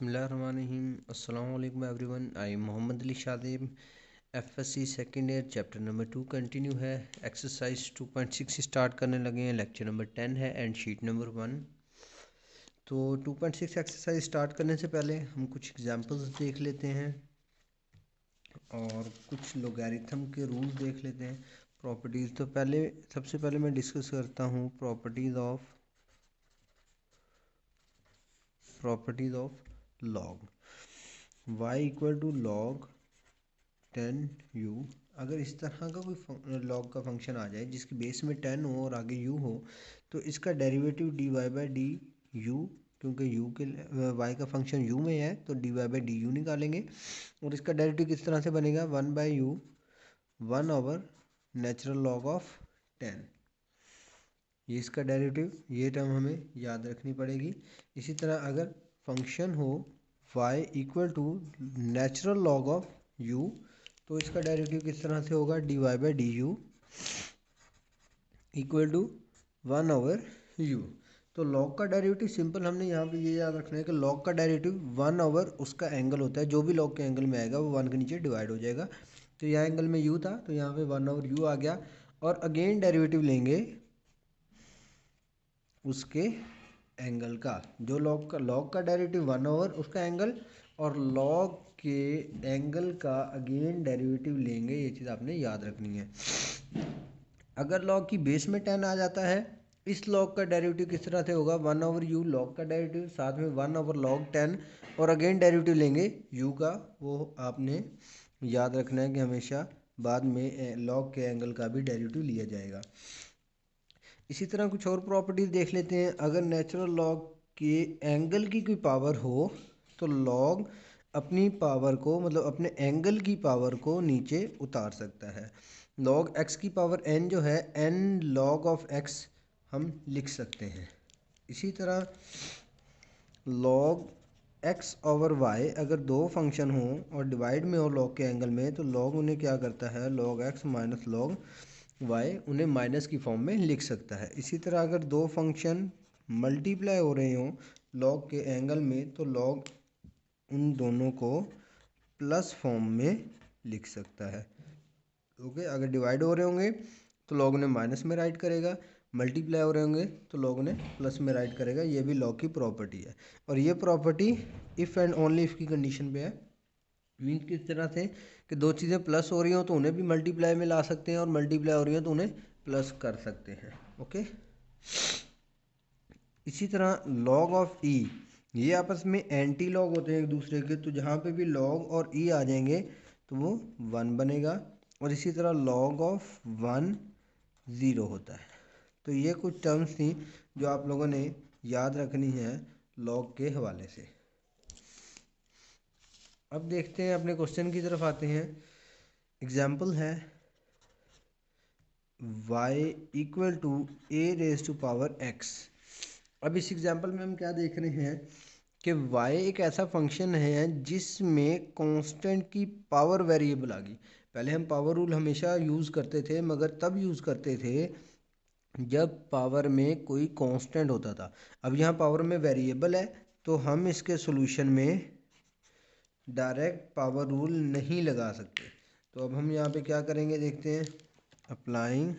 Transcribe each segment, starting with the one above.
बिस्मिल्लाहिर्रहमानिर्रहीम। अस्सलाम वालेकुम everyone. I am Mohammad Ali Shadib. FSc second year chapter number 2 continue है। एक्सरसाइज 2.6 स्टार्ट करने लगे हैं। लेक्चर नंबर 10 है एंड शीट नंबर 1। तो 2.6 एक्सरसाइज स्टार्ट करने से पहले हम कुछ एग्जांपल्स देख लेते हैं और कुछ लोगैरिथम के रूल्स देख लेते हैं। प्रॉपर्टीज़ तो सबसे पहले मैं डिस्कस करता हूँ properties of log. y equal to log 10u। अगर इस तरह का कोई लॉग का फंक्शन आ जाए जिसकी बेस में 10 हो और आगे u हो, तो इसका डेरिवेटिव dy/du, क्योंकि u के y का फंक्शन u में है तो dy/du निकालेंगे। और इसका डेरिवेटिव किस तरह से बनेगा, 1/u 1/, नेचुरल लॉग ऑफ 10। ये इसका डेरिवेटिव, ये टर्म हमें याद रखनी पड़ेगी। इसी तरह अगर फंक्शन हो y equal to natural log of u, तो इसका डेरिवेटिव किस तरह से होगा, dy/du इक्वल टू 1/u। तो लॉग का डेरिवेटिव सिंपल हमने यहाँ पे ये याद रखना है कि लॉग का डेरिवेटिव 1/, उसका एंगल होता है, जो भी लॉग के एंगल में आएगा वो 1 के नीचे डिवाइड हो जाएगा। तो यहाँ एंगल में u था तो यहाँ पे 1/u आ गया। और अगेन डेरिवेटिव लेंगे उसके एंगल का, जो लॉग का डेरिवेटिव 1/, उसका एंगल, और लॉग के एंगल का अगेन डेरिवेटिव लेंगे। ये चीज़ आपने याद रखनी है। अगर लॉग की बेस में 10 आ जाता है, इस लॉग का डेरिवेटिव किस तरह से होगा, 1/u लॉग का डेरिवेटिव, साथ में 1/log 10, और अगेन डेरिवेटिव लेंगे u का। वो आपने याद रखना है कि हमेशा बाद में लॉग के एंगल का भी डेरिवेटिव लिया जाएगा। इसी तरह कुछ और प्रॉपर्टीज देख लेते हैं। अगर नेचुरल लॉग के एंगल की कोई पावर हो तो लॉग अपनी पावर को, मतलब अपने एंगल की पावर को नीचे उतार सकता है। लॉग x की पावर n जो है, n log ऑफ x हम लिख सकते हैं। इसी तरह log x/y, अगर दो फंक्शन हों और डिवाइड में हो लॉग के एंगल में, तो लॉग उन्हें क्या करता है, log x minus log y, उन्हें माइनस की फॉर्म में लिख सकता है। इसी तरह अगर दो फंक्शन मल्टीप्लाई हो रहे हों लॉग के एंगल में, तो लॉग उन दोनों को प्लस फॉर्म में लिख सकता है। ओके, अगर डिवाइड हो रहे होंगे तो लॉग उन्हें माइनस में राइट करेगा, मल्टीप्लाई हो रहे होंगे तो लॉग उन्हें प्लस में राइट करेगा। ये भी लॉग की प्रॉपर्टी है। और ये property if and only if की कंडीशन पे है। मीन्स किस तरह से कि दो चीज़ें प्लस हो रही हो तो उन्हें भी मल्टीप्लाई में ला सकते हैं, और मल्टीप्लाई हो रही हो तो उन्हें प्लस कर सकते हैं। ओके, इसी तरह लॉग ऑफ ई, ये आपस में एंटी लॉग होते हैं एक दूसरे के, तो जहाँ पे भी लॉग और ई आ जाएंगे तो वो 1 बनेगा। और इसी तरह लॉग ऑफ 1 0 होता है। तो ये कुछ टर्म्स थी जो आप लोगों ने याद रखनी है लॉग के हवाले से। अब देखते हैं, अपने क्वेश्चन की तरफ आते हैं। एग्जाम्पल है y इक्वल टू a⁻x। अब इस एग्जाम्पल में हम क्या देख रहे हैं कि y एक ऐसा फंक्शन है जिसमें कांस्टेंट की पावर वेरिएबल आ गई। पहले हम पावर रूल हमेशा यूज़ करते थे, मगर तब यूज़ करते थे जब पावर में कोई कांस्टेंट होता था। अब यहाँ पावर में वेरिएबल है तो हम इसके सॉल्यूशन में डायरेक्ट पावर रूल नहीं लगा सकते। तो अब हम यहाँ पे क्या करेंगे, देखते हैं। Applying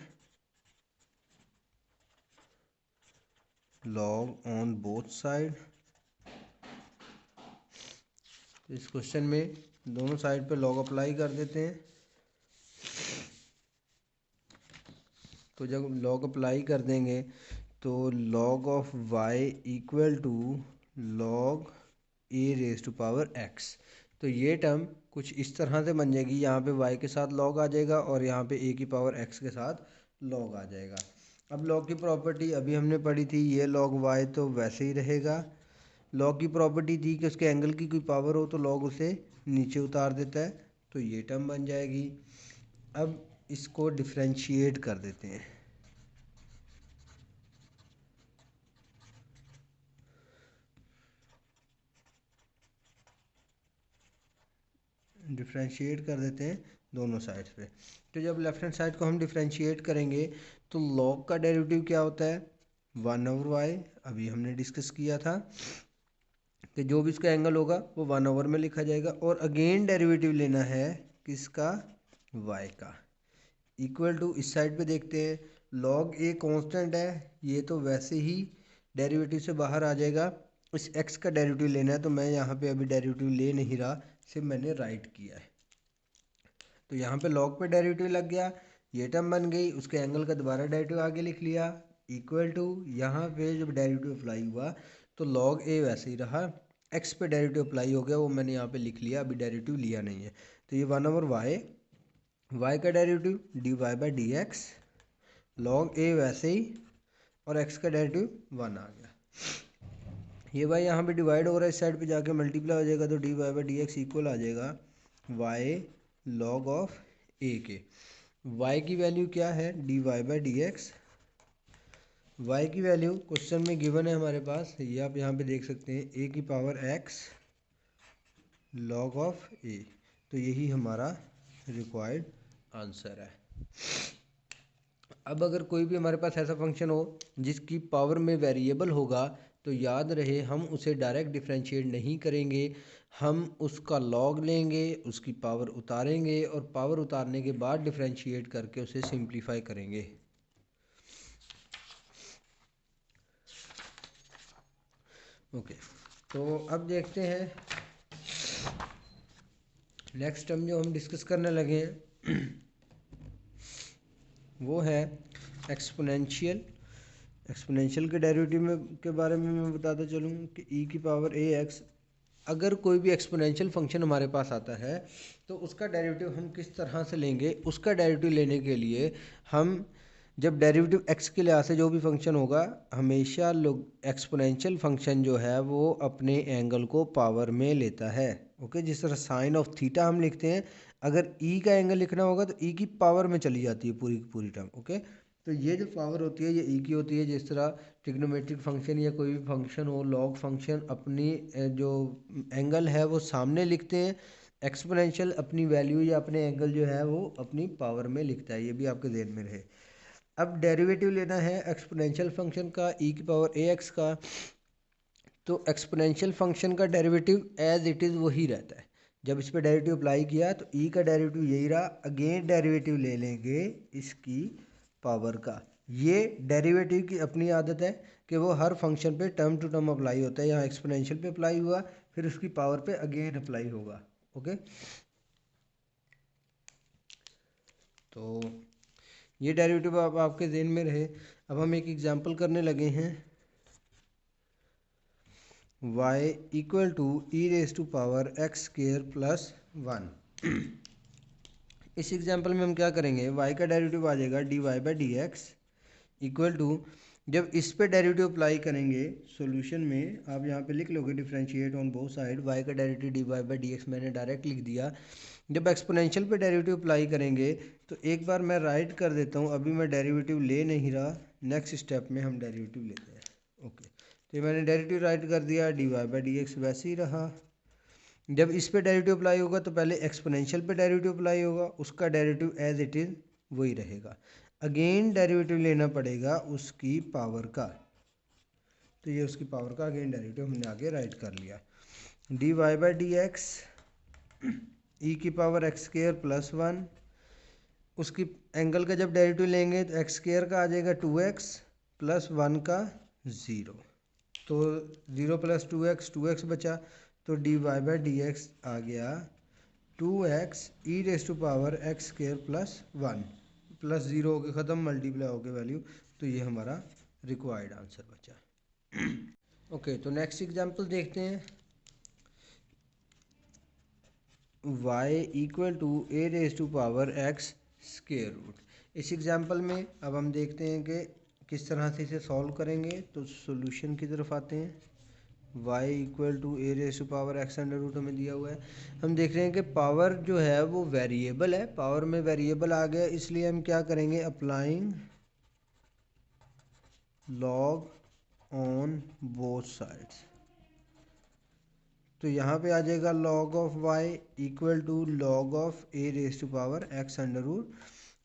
log on both side. तो इस क्वेश्चन में दोनों साइड पे लॉग अप्लाई कर देते हैं। तो जब लॉग अप्लाई कर देंगे तो log of y equal to log a⁻x। तो ये टर्म कुछ इस तरह से बन जाएगी, यहाँ पे y के साथ log आ जाएगा और यहाँ पे a⁻x के साथ log आ जाएगा। अब log की प्रॉपर्टी अभी हमने पढ़ी थी, ये log y तो वैसे ही रहेगा। log की प्रॉपर्टी थी कि उसके एंगल की कोई पावर हो तो log उसे नीचे उतार देता है, तो ये टर्म बन जाएगी। अब इसको डिफ्रेंशिएट कर देते हैं। डिफ्रेंशिएट कर देते हैं दोनों साइड्स पे। तो जब लेफ्ट हैंड साइड को हम डिफ्रेंशिएट करेंगे तो log का डेरिवेटिव क्या होता है, 1/y, अभी हमने डिस्कस किया था। कि जो भी इसका एंगल होगा वो 1/, में लिखा जाएगा। और अगेन डेरिवेटिव लेना है किसका, y का। इक्वल टू इस साइड पे देखते हैं, log a कांस्टेंट है, ये तो वैसे ही डेरिवेटिव से बाहर आ जाएगा। इस x का डेरिवेटिव लेना है, तो मैं यहाँ पे अभी डेरिवेटिव ले नहीं रहा, सिर्फ मैंने राइट किया है। तो यहाँ पे log पे डेरिवेटिव लग गया, ये टर्म बन गई, उसके एंगल का दोबारा डेरिवेटिव आगे लिख लिया। इक्वल टू यहाँ पे जब डेरिवेटिव अप्लाई हुआ तो log a वैसे ही रहा, x पे डेरिवेटिव अप्लाई हो गया, वो मैंने यहाँ पे लिख लिया, अभी डेरिवेटिव लिया नहीं है। तो ये 1/y, y का डेरिवेटिव dy/dx, log a वैसे ही, और x का डेरिवेटिव 1 आ गया। ये भाई यहाँ पे डिवाइड हो रहा है, इस साइड पे जाके मल्टीप्लाई हो जाएगा, तो dy/dx इक्वल आ जाएगा y log ऑफ a के। y की वैल्यू क्या है, dy/dx। y की वैल्यू क्वेश्चन में गिवन है हमारे पास, ये आप यहाँ पे देख सकते हैं, a की power x log of a। तो यही हमारा रिक्वायर्ड आंसर है। अब अगर कोई भी हमारे पास ऐसा फंक्शन हो जिसकी पावर में वेरिएबल होगा, तो याद रहे हम उसे डायरेक्ट डिफरेंशिएट नहीं करेंगे, हम उसका लॉग लेंगे, उसकी पावर उतारेंगे, और पावर उतारने के बाद डिफरेंशिएट करके उसे सिंप्लीफाई करेंगे। ओके, तो अब देखते हैं नेक्स्ट टर्म जो हम डिस्कस करने लगे हैं वो है एक्सपोनेंशियल। एक्सपोनेंशियल के डेरिवेटिव में के बारे में मैं बताता चलूँ कि e की पावर ax, अगर कोई भी एक्सपोनेंशियल फंक्शन हमारे पास आता है तो उसका डेरिवेटिव हम किस तरह से लेंगे। उसका डेरिवेटिव लेने के लिए हम जब डेरिवेटिव x के लिहाज से जो भी फंक्शन होगा, हमेशा लोग एक्सपोनेंशियल फंक्शन जो है वो अपने एंगल को पावर में लेता है। ओके, जिस तरह साइन ऑफ थीटा हम लिखते हैं, अगर e का एंगल लिखना होगा तो e की पावर में चली जाती है पूरी की पूरी टर्म। ओके, तो ये जो पावर होती है ये e की होती है। जिस तरह ट्रिग्नोमेट्रिक फंक्शन या कोई भी फंक्शन हो, लॉग फंक्शन अपनी जो एंगल है वो सामने लिखते हैं, एक्सपोनेंशियल अपनी वैल्यू या अपने एंगल जो है वो अपनी पावर में लिखता है। ये भी आपके ध्यान में रहे। अब डेरिवेटिव लेना है एक्सपोनेंशियल फंक्शन का e की पावर ax का, तो एक्सपोनेंशियल फंक्शन का डेरिवेटिव एज इट इज़ वही रहता है। जब इस पर डेरिवेटिव अप्लाई किया तो e का डेरिवेटिव यही रहा, अगेन डेरिवेटिव ले लेंगे इसकी पावर का। ये डेरिवेटिव की अपनी आदत है कि वो हर फंक्शन पे टर्म टू टर्म अप्लाई होता है। यहाँ एक्सपोनेंशियल पे अप्लाई हुआ, फिर उसकी पावर पे अगेन अप्लाई होगा। ओके, तो ये डेरिवेटिव आप आपके ज़हन में रहे। अब हम एक एग्जांपल करने लगे हैं, y इक्वल टू e⁻x² + 1। इस एग्जांपल में हम क्या करेंगे, y का डेरिवेटिव आ जाएगा dy/dx इक्वल टू, जब इस पे डेरिवेटिव अप्लाई करेंगे सॉल्यूशन में, आप यहाँ पे लिख लोगे differentiate on both side, y का डेरिवेटिव dy/dx मैंने डायरेक्ट लिख दिया। जब एक्सपोनेंशियल पे डेरिवेटिव अप्लाई करेंगे तो एक बार मैं राइट कर देता हूँ, अभी मैं डेरिवेटिव ले नहीं रहा, नेक्स्ट स्टेप में हम डेरिवेटिव लेते हैं। ओके, तो ये मैंने डेरिवेटिव राइट कर दिया, dy/dx वैसे ही रहा। जब इस पे डेरिवेटिव अप्लाई होगा तो पहले एक्सपोनेंशियल पे डेरिवेटिव अप्लाई होगा, उसका डेरिवेटिव एज इट इज़ वही रहेगा। अगेन डेरिवेटिव लेना पड़ेगा उसकी पावर का, तो ये उसकी पावर का अगेन डेरिवेटिव हमने आगे राइट कर लिया। dy/dx e⁻x² + 1, उसकी एंगल का जब डेरिवेटिव लेंगे तो x² का आ जाएगा 2x + 1 का 0, तो 0 + 2x 2x बचा, तो dy/dx आ गया 2x e⁻x² + 1 प्लस 0 होके ख़त्म, मल्टीप्लाई होके वैल्यू, तो ये हमारा रिक्वायर्ड आंसर बचा। ओके, तो नेक्स्ट एग्जांपल देखते हैं, y इक्वल टू a⁻x²। इस एग्जांपल में अब हम देखते हैं कि किस तरह से इसे सॉल्व करेंगे। तो सॉल्यूशन की तरफ आते हैं, y इक्वल टू a⁻x² हमें दिया हुआ है। हम देख रहे हैं कि पावर जो है वो वेरिएबल है, पावर में वेरिएबल आ गया, इसलिए हम क्या करेंगे, applying log on both sides. तो यहाँ पे आ जाएगा log of y equal to log of a⁻x²।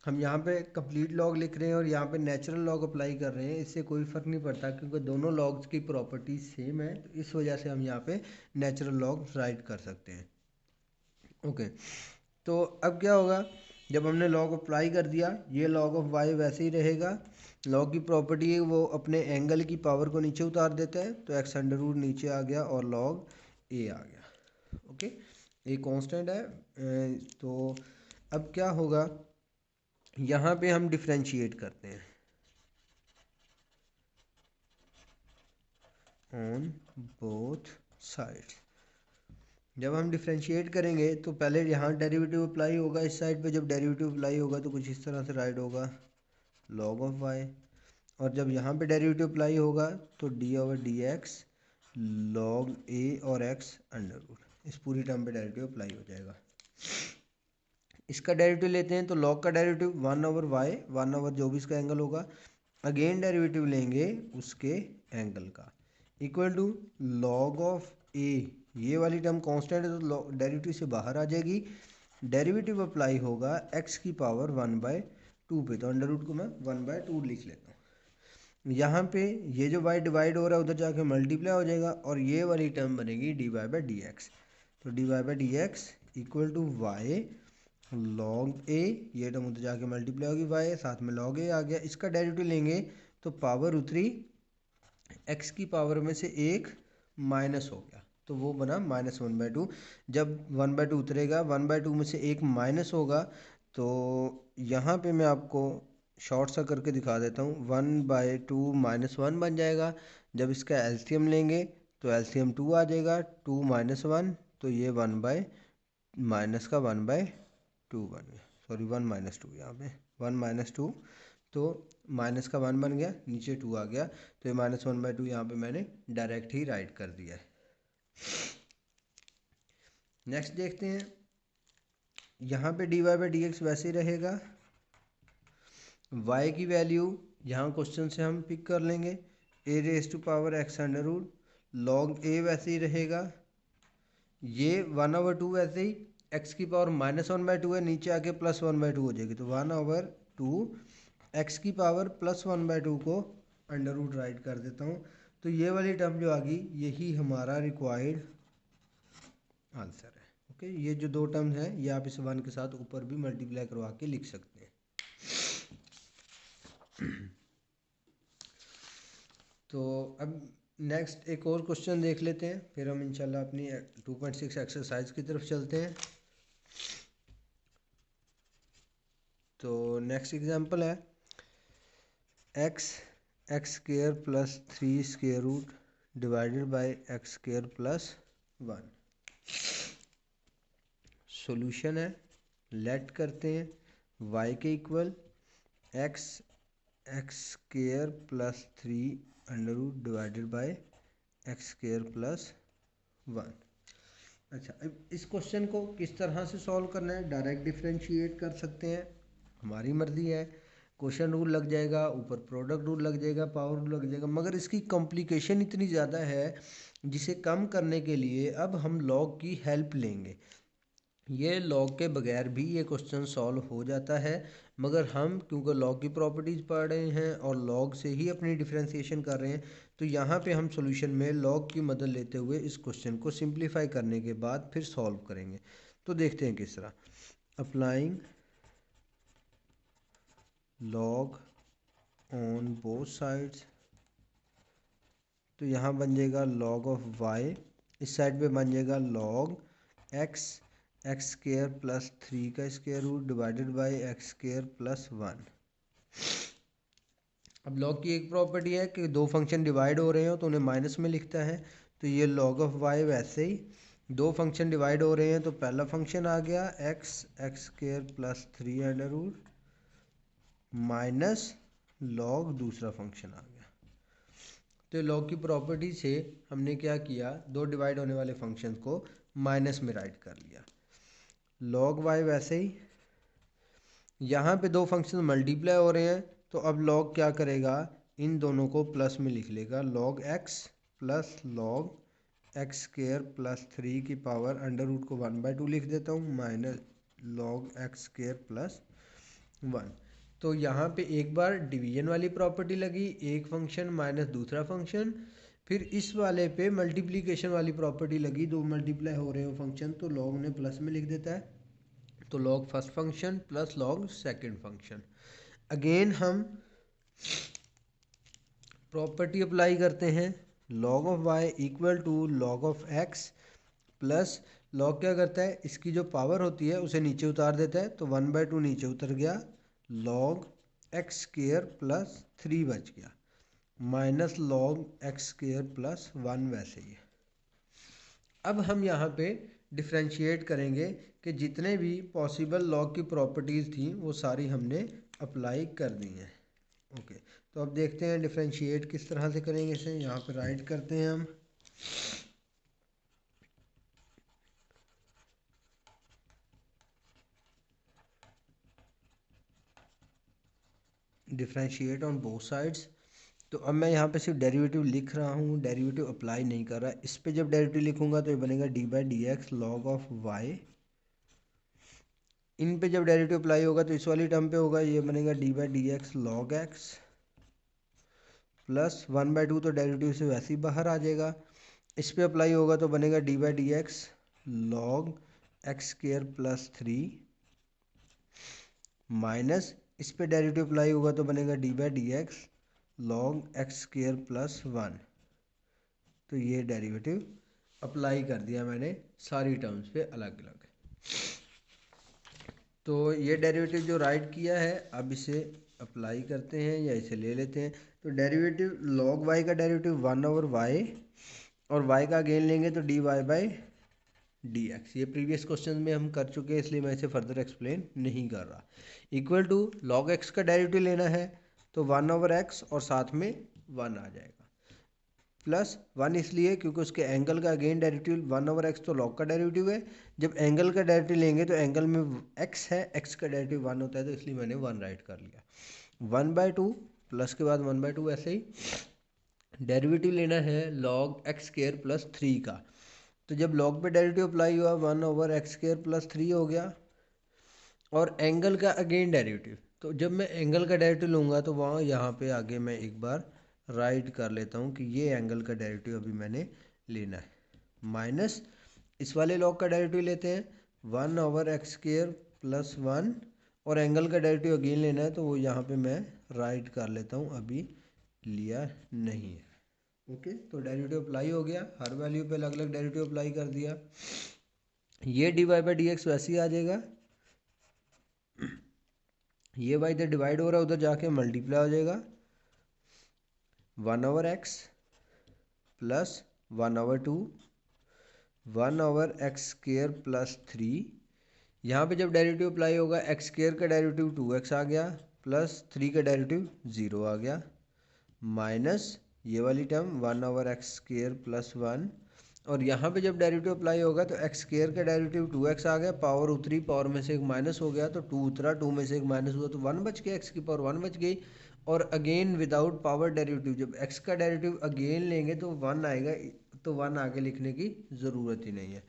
हम यहाँ पे कंप्लीट लॉग लिख रहे हैं और यहाँ पे नेचुरल लॉग अप्लाई कर रहे हैं, इससे कोई फ़र्क नहीं पड़ता क्योंकि दोनों लॉग्स की प्रॉपर्टीज सेम है, तो इस वजह से हम यहाँ पे नेचुरल लॉग राइट कर सकते हैं। ओके, तो अब क्या होगा, जब हमने लॉग अप्लाई कर दिया, ये लॉग ऑफ वाई वैसे ही रहेगा। लॉग की प्रॉपर्टी है वो अपने एंगल की पावर को नीचे उतार देता है, तो एक्स अंडर रूट नीचे आ गया और लॉग ए आ गया। ओके, ए कांस्टेंट है। तो अब क्या होगा, यहाँ पे हम डिफ्रेंशिएट करते हैं ऑन बोथ साइड्स। जब हम डिफ्रेंशिएट करेंगे तो पहले यहाँ डेरिवेटिव अप्लाई होगा, इस साइड पे जब डेरिवेटिव अप्लाई होगा तो कुछ इस तरह से राइट होगा लॉग ऑफ वाई, और जब यहाँ पे डेरिवेटिव अप्लाई होगा तो d over d x log a और एक्स अंडर रूट, इस पूरी टर्म पे डेरिवेटिव अप्लाई हो जाएगा। इसका डेरिवेटिव लेते हैं तो लॉग का डेरिवेटिव 1/y, 1/, जो भी इसका एंगल होगा, अगेन डेरिवेटिव लेंगे उसके एंगल का, इक्वल टू लॉग ऑफ ए, ये वाली टर्म कांस्टेंट है तो डेरिवेटिव से बाहर आ जाएगी, डेरिवेटिव अप्लाई होगा x की पावर 1/2 पे, तो अंडर रूट को मैं 1/2 लिख लेता हूँ। यहाँ पे ये जो y डिवाइड हो रहा है उधर जाके मल्टीप्लाई हो जाएगा और ये वाली टर्म बनेगी dy/dx, तो dy/dx equal to y log a, ये टर्म उधर जाके मल्टीप्लाई होगी y, साथ में लॉग ए आ गया। इसका डेरिवेटिव लेंगे तो पावर उतरी, x की पावर में से एक माइनस हो गया तो वो बना -1/2। जब 1/2 उतरेगा, 1/2 में से एक माइनस होगा, तो यहाँ पे मैं आपको शॉर्ट सा करके दिखा देता हूँ, 1/2 -1 बन जाएगा। जब इसका एलसीएम लेंगे तो एलसीएम 2 आ जाएगा, 2 - 1, तो ये 1 माइनस का 1/2 बन गया, सॉरी 1 - 2, यहाँ पे 1 - 2, तो माइनस का 1 बन गया, नीचे 2 आ गया, तो ये -1/2 यहाँ पे मैंने डायरेक्ट ही राइट कर दिया है। नेक्स्ट देखते हैं, यहाँ पे dy/dx वैसे ही रहेगा, y की वैल्यू यहाँ क्वेश्चन से हम पिक कर लेंगे, a⁻x under root, log a वैसे ही रहेगा, ये 1/2 वैसे ही, x की पावर -1/2 है, नीचे आके +1/2 हो जाएगी, तो 1/2 x की पावर +1/2 को अंडर रूट राइट कर देता हूँ, तो ये वाली टर्म जो आ गई यही हमारा रिक्वायर्ड आंसर है। ओके, ये जो दो टर्म्स हैं ये आप इस 1 के साथ ऊपर भी मल्टीप्लाई करवा के लिख सकते हैं। तो अब नेक्स्ट एक और क्वेश्चन देख लेते हैं, फिर हम इंशाल्लाह अपनी 2.6 एक्सरसाइज की तरफ चलते हैं। तो नेक्स्ट एग्जांपल है x square plus 3 square root divided by x square plus 1। Solution है, लेट करते हैं y के equal x square plus 3 under root divided by x square plus 1। अच्छा, अब इस क्वेश्चन को किस तरह से सॉल्व करना है, डायरेक्ट डिफरेंशिएट कर सकते हैं, हमारी मर्जी है, क्वेश्चन रूल लग जाएगा, ऊपर प्रोडक्ट रूल लग जाएगा, पावर रूल लग जाएगा, मगर इसकी कॉम्प्लिकेशन इतनी ज़्यादा है जिसे कम करने के लिए अब हम लॉग की हेल्प लेंगे। ये लॉग के बगैर भी ये क्वेश्चन सॉल्व हो जाता है, मगर हम क्योंकि लॉग की प्रॉपर्टीज़ पढ़ रहे हैं और लॉग से ही अपनी डिफरेंशिएशन कर रहे हैं, तो यहाँ पे हम सॉल्यूशन में लॉग की मदद लेते हुए इस क्वेश्चन को सिंप्लीफाई करने के बाद फिर सॉल्व करेंगे। तो देखते हैं किस तरह, applying log on both sides, तो यहाँ बन जाएगा लॉग ऑफ y, इस साइड पे बन जाएगा लॉग x स्क्वायर प्लस 3 का square root divided by x square plus 1। अब लॉग की एक प्रॉपर्टी है कि दो फंक्शन डिवाइड हो रहे हो तो उन्हें माइनस में लिखता है, तो ये लॉग ऑफ y वैसे ही, दो फंक्शन डिवाइड हो रहे हैं तो पहला फंक्शन आ गया x square plus 3 under root minus log दूसरा फंक्शन आ गया। तो लॉग की प्रॉपर्टी से हमने क्या किया, दो डिवाइड होने वाले फंक्शन को माइनस में राइट कर लिया। लॉग y वैसे ही, यहाँ पे दो फंक्शन मल्टीप्लाई हो रहे हैं तो अब लॉग क्या करेगा, इन दोनों को प्लस में लिख लेगा, log x plus log x square plus 3 की पावर अंडर रूट को 1/2 लिख देता हूँ, minus log x square plus 1। तो यहाँ पे एक बार डिवीजन वाली प्रॉपर्टी लगी, एक फंक्शन माइनस दूसरा फंक्शन, फिर इस वाले पे मल्टीप्लिकेशन वाली प्रॉपर्टी लगी, दो मल्टीप्लाई हो रहे हो फंक्शन तो लॉग ने प्लस में लिख देता है, तो log first function plus log second function. Again हम प्रॉपर्टी अप्लाई करते हैं, log of y equal to log of x plus log क्या करता है, इसकी जो पावर होती है उसे नीचे उतार देता है, तो 1/2 नीचे उतर गया, लॉग एक्स स्क्वेयर प्लस 3 बच गया, minus log x square plus 1 वैसे ही है। अब हम यहाँ पे डिफ्रेंशिएट करेंगे कि जितने भी पॉसिबल लॉग की प्रॉपर्टीज़ थी वो सारी हमने अप्लाई कर दी हैं। ओके, तो अब देखते हैं डिफ्रेंशिएट किस तरह से करेंगे इसे। यहाँ पे राइट करते हैं हम, डिफ्रेंशिएट ऑन बोथ साइड्स। तो अब मैं यहाँ पे सिर्फ डेरिवेटिव लिख रहा हूँ, डेरिवेटिव अप्लाई नहीं कर रहा। इस पे जब डेरिवेटिव लिखूंगा तो ये बनेगा d/dx लॉग ऑफ y। इन पे जब डेरिवेटिव अप्लाई होगा तो इस वाली टर्म पे होगा, ये बनेगा d/dx लॉग x प्लस 1/2, तो डेरिवेटिव से वैसे ही बाहर आ जाएगा। इस पे अप्लाई होगा तो बनेगा d/dx log x square plus 3 minus इस पे डेरिवेटिव अप्लाई होगा तो बनेगा d/dx log x square plus 1। तो ये डेरिवेटिव अप्लाई कर दिया मैंने सारी टर्म्स पे अलग अलग। तो ये डेरिवेटिव जो राइट किया है अब इसे अप्लाई करते हैं या इसे ले लेते हैं। तो डेरिवेटिव लॉग वाई का डेरिवेटिव 1/y और y का गेन लेंगे तो dy/dx। ये प्रीवियस क्वेश्चन में हम कर चुके हैं इसलिए मैं इसे फर्दर एक्सप्लेन नहीं कर रहा। इक्वल टू लॉग x का डेरिवेटिव लेना है तो 1/x और साथ में 1 आ जाएगा, प्लस 1 इसलिए क्योंकि उसके एंगल का अगेन डेरिवेटिव 1/x तो लॉग का डेरिवेटिव है। जब एंगल का डेरिवेटिव लेंगे तो एंगल में x है, x का डेरिवेटिव 1 होता है तो इसलिए मैंने 1 राइट कर लिया। 1/2 प्लस के बाद 1/2 ऐसे ही डेरिवेटिव लेना है लॉग एक्स स्क्वेयर प्लस 3 का। तो जब लॉग पे डेरिवेटिव अप्लाई हुआ 1/x स्क्वेयर प्लस 3 हो गया, और एंगल का अगेन डेरिवेटिव, तो जब मैं एंगल का डेरिवेटिव लूँगा तो वहाँ यहाँ पे आगे मैं एक बार राइट कर लेता हूँ कि ये एंगल का डेरिवेटिव अभी मैंने लेना है, माइनस इस वाले लॉग का डेरिवेटिव लेते हैं 1/x स्क्वेयर प्लस 1, और एंगल का डेरिवेटिव अगेन लेना है तो वो यहाँ पे मैं राइट कर लेता हूँ, अभी लिया नहीं है। ओके, तो डेरिवेटिव अप्लाई हो गया, हर वैल्यू पे अलग अलग डेरिवेटिव अप्लाई कर दिया। ये dy/dx वैसे ही आ जाएगा, ये y इधर डिवाइड हो रहा है उधर जाके मल्टीप्लाई हो जाएगा, 1/x plus 1/2 1/x square plus 3। यहाँ पे जब डेरिवेटिव अप्लाई होगा एक्स स्क्वेयर का डेरिवेटिव 2x आ गया, प्लस 3 का डेरिवेटिव 0 आ गया, माइनस ये वाली टर्म 1/x स्क्वेयर प्लस 1, और यहाँ पे जब डेरिवेटिव अप्लाई होगा तो एक्स स्क्वेयर का डेरिवेटिव 2x आ गया, पावर उतरी, पावर में से एक माइनस हो गया तो 2 उतरा, 2 में से एक माइनस हुआ तो 1 बच गया, एक्स की पावर 1 बच गई। और अगेन विदाउट पावर डेरिवेटिव जब x का डेरिवेटिव अगेन लेंगे तो 1 आएगा, तो 1 आगे लिखने की ज़रूरत ही नहीं है,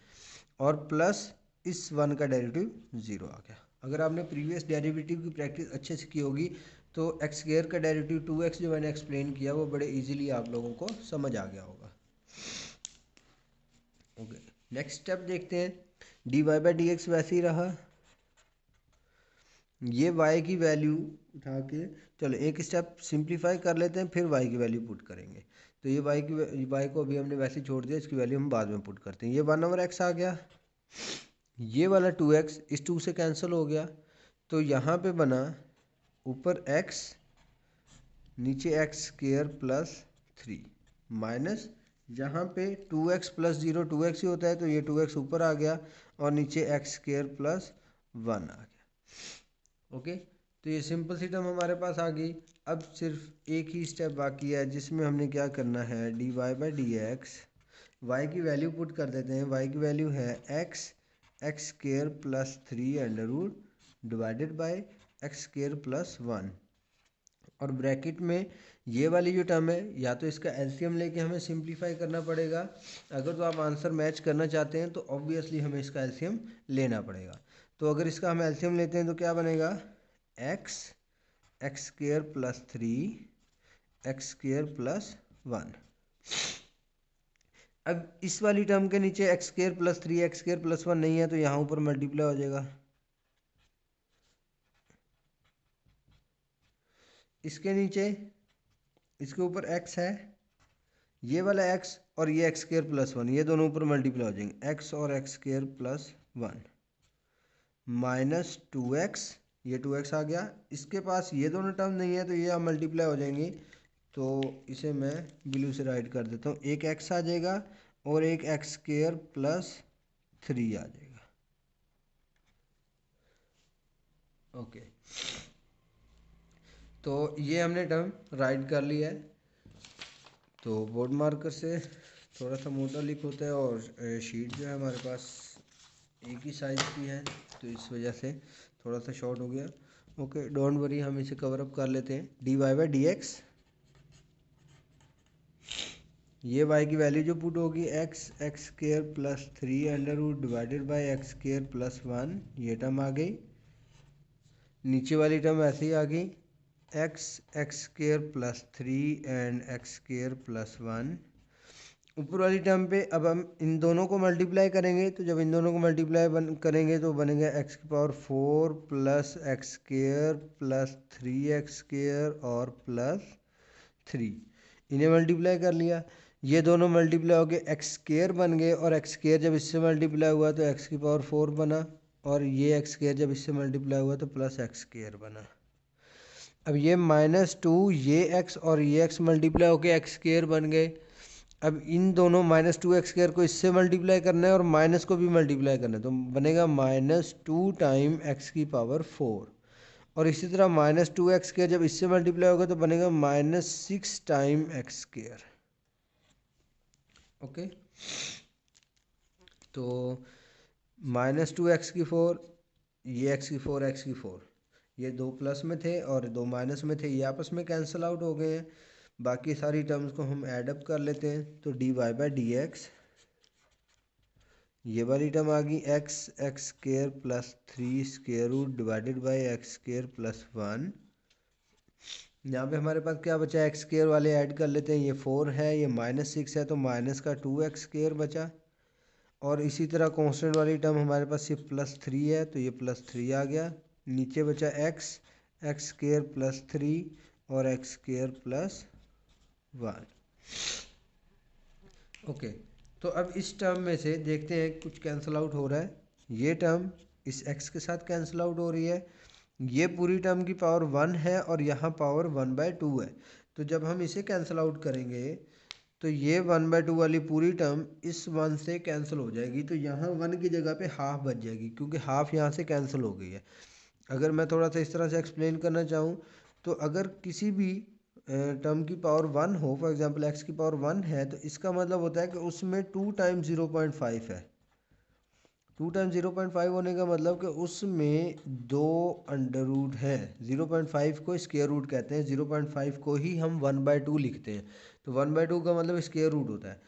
और प्लस इस 1 का डेरिवेटिव 0 आ गया। अगर आपने प्रीवियस डेरिवेटिव की प्रैक्टिस अच्छे से की होगी तो एक्स स्क्वेयर का डेरिवेटिव 2x जो मैंने एक्सप्लेन किया वो बड़े इजीली आप लोगों को समझ आ गया होगा। ओके, नेक्स्ट स्टेप देखते हैं, dy/dx वैसे ही रहा, ये y की वैल्यू उठा के, चलो एक स्टेप सिंप्लीफाई कर लेते हैं फिर y की वैल्यू पुट करेंगे। तो ये y को अभी हमने वैसे ही छोड़ दिया, इसकी वैल्यू हम बाद में पुट करते हैं। ये 1/x आ गया, ये वाला 2x इस 2 से कैंसिल हो गया, तो यहाँ पे बना ऊपर x नीचे एक्स स्क्वेयर प्लस 3 माइनस यहाँ पे 2x प्लस 0 2x ही होता है तो ये 2x ऊपर आ गया और नीचे एक्स स्क्वेयर प्लस 1 आ गया। ओके, तो ये सिंपल सी टर्म हमारे पास आ गई। अब सिर्फ एक ही स्टेप बाकी है जिसमें हमने क्या करना है, dy/dx y की वैल्यू पुट कर देते हैं। y की वैल्यू है x square plus 3 under root divided by x square plus 1, और ब्रैकेट में ये वाली जो टर्म है या तो इसका एलसीएम लेके हमें सिंप्लीफाई करना पड़ेगा, अगर तो आप आंसर मैच करना चाहते हैं तो ऑब्वियसली हमें इसका एलसीएम लेना पड़ेगा। तो अगर इसका हम एलसीएम लेते हैं तो क्या बनेगा, x x square plus 3 x square plus 1। अब इस वाली टर्म के नीचे x square plus 3 x square plus 1 नहीं है तो यहाँ ऊपर मल्टीप्लाई हो जाएगा। इसके नीचे इसके ऊपर एक्स है, ये वाला एक्स और ये एक्स स्क्र प्लस 1, ये दोनों ऊपर मल्टीप्लाई हो जाएंगे। एक्स और x square plus 1 minus 2x, ये 2x आ गया। इसके पास ये दोनों टर्म नहीं है तो ये अब मल्टीप्लाई हो जाएंगी। तो इसे मैं ब्लू से राइट कर देता हूँ। एक x आ जाएगा और एक एक्स स्क्र प्लस 3 आ जाएगा। ओके, तो ये हमने टर्म राइट कर लिया है। तो बोर्ड मार्कर से थोड़ा सा मोटा लिख होता है और शीट जो है हमारे पास एक ही साइज़ की है तो इस वजह से थोड़ा सा शॉर्ट हो गया। ओके, डोंट वरी, हम इसे कवर अप कर लेते हैं। D y by d x, ये y की वैल्यू जो पुट होगी x x square plus 3 under root divided by x square plus 1, ये टर्म आ गई। नीचे वाली टर्म ऐसे ही आ गई, x x square plus 3 and x square plus 1। ऊपर वाली टर्म पे अब हम इन दोनों को मल्टीप्लाई करेंगे, तो जब इन दोनों को मल्टीप्लाई करेंगे तो बनेगा एक्स की power 4 plus x square plus 3 x square और प्लस 3। इन्हें मल्टीप्लाई कर लिया, ये दोनों मल्टीप्लाई हो गए, एक्स स्क्र बन गए और एक्स स्क्र जब इससे मल्टीप्लाई हुआ तो एक्स की पावर 4 बना और ये एक्स स्क्र जब इससे मल्टीप्लाई हुआ तो प्लस एक्स स्क्र बना। अब ये -2 ये एक्स और ये एक्स मल्टीप्लाई होके एक्स स्क्र बन गए। अब इन दोनों -2 एक्स स्क्र को इससे मल्टीप्लाई करना है और माइनस को भी मल्टीप्लाई करना है तो बनेगा -2 टाइम एक्स की पावर 4। और इसी तरह -2 एक्स स्क्र जब इससे मल्टीप्लाई होगा तो बनेगा -6 टाइम एक्स स्क्र। ओके, तो -2 एक्स की 4, ये एक्स की 4 एक्स की 4, ये दो प्लस में थे और दो माइनस में थे, ये आपस में कैंसिल आउट हो गए हैं। बाकी सारी टर्म्स को हम ऐड अप कर लेते हैं। तो d y by d x, ये वाली टर्म आ गई x x square plus 3 square root divided by x square plus 1। यहाँ पे हमारे पास क्या बचा है, एक्स स्क्र वाले ऐड कर लेते हैं। ये 4 है, ये -6 है तो माइनस का 2 एक्स स्क्र बचा। और इसी तरह कांस्टेंट वाली टर्म हमारे पास ये +3 है तो ये +3 आ गया। नीचे बचा एक्स एक्स स्क्र प्लस 3 और एक्स स्क्र प्लस 1। ओके, तो अब इस टर्म में से देखते हैं कुछ कैंसिल आउट हो रहा है। ये टर्म इस x के साथ कैंसिल आउट हो रही है, ये पूरी टर्म की पावर 1 है और यहाँ पावर 1/2 है। तो जब हम इसे कैंसिल आउट करेंगे तो ये 1/2 वाली पूरी टर्म इस 1 से कैंसिल हो जाएगी। तो यहाँ 1 की जगह पे हाफ बच जाएगी क्योंकि हाफ यहाँ से कैंसिल हो गई है। अगर मैं थोड़ा सा इस तरह से एक्सप्लेन करना चाहूँ तो अगर किसी भी टर्म की पावर 1 हो, फॉर एग्जांपल x की पावर 1 है तो इसका मतलब होता है कि उसमें 2 टाइम्स 0.5 है। 2 टाइम्स 0.5 होने का मतलब कि उसमें 2 अंडर रूट है। 0.5 को स्क्वायर रूट कहते हैं, 0.5 को ही हम 1/2 लिखते हैं। तो 1/2 का मतलब स्क्वायर रूट होता है।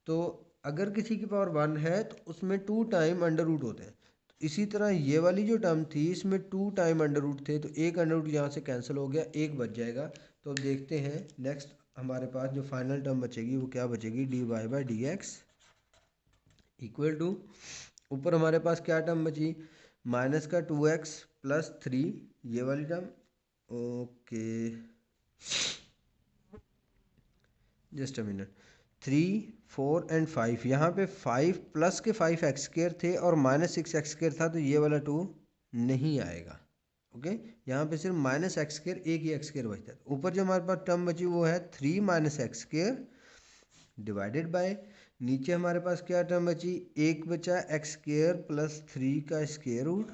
तो अगर किसी की पावर 1 है तो उसमें 2 टाइम अंडर रूट होते हैं। इसी तरह ये वाली जो टर्म थी इसमें 2 टाइम अंडर रूट थे तो एक अंडर रूट यहाँ से कैंसिल हो गया, एक बच जाएगा। तो अब देखते हैं नेक्स्ट हमारे पास जो फाइनल टर्म बचेगी वो क्या बचेगी, d y by d x equal to, ऊपर हमारे पास क्या टर्म बची, माइनस का 2x प्लस 3, ये वाली term. Okay, just a minute, 3 4 and 5, यहाँ पे 5 प्लस के 5 एक्स स्क्वायर थे और -6 एक्स स्क्वायर था तो ये वाला 2 नहीं आएगा। ओके, यहाँ पे सिर्फ -x स्क्वायर, एक ही एक्स स्क्वायर बचता है। ऊपर जो हमारे पास टर्म बची वो है 3 - x स्क्वायर डिवाइडेड बाय, नीचे हमारे पास क्या टर्म बची, एक बचा एक्स स्क्वायर प्लस 3 का स्क्वायर रूट।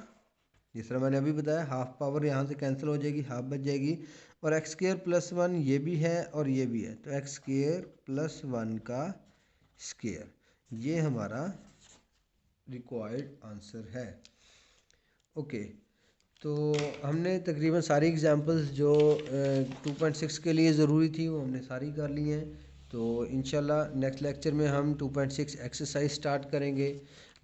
जिस तरह मैंने अभी बताया हाफ पावर यहाँ से कैंसिल हो जाएगी, हाफ बच जाएगी। और एक्स स्क्वायर प्लस 1 ये भी है और ये भी है तो एक्स स्क्वायर प्लस 1 का स्क्वायर, ये हमारा रिक्वायर्ड आंसर है। ओके, तो हमने तकरीबन सारी एग्जांपल्स जो 2.6 के लिए ज़रूरी थी वो हमने सारी कर ली हैं। तो इंशाल्लाह नेक्स्ट लेक्चर में हम 2.6 एक्सरसाइज स्टार्ट करेंगे।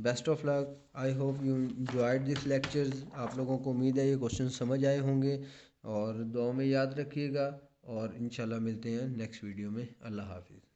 Best of luck. I hope you enjoyed this lectures. आप लोगों को उम्मीद है ये क्वेश्चन समझ आए होंगे, और दुआ में याद रखिएगा, और इंशाल्लाह मिलते हैं नेक्स्ट वीडियो में। अल्लाह हाफिज़।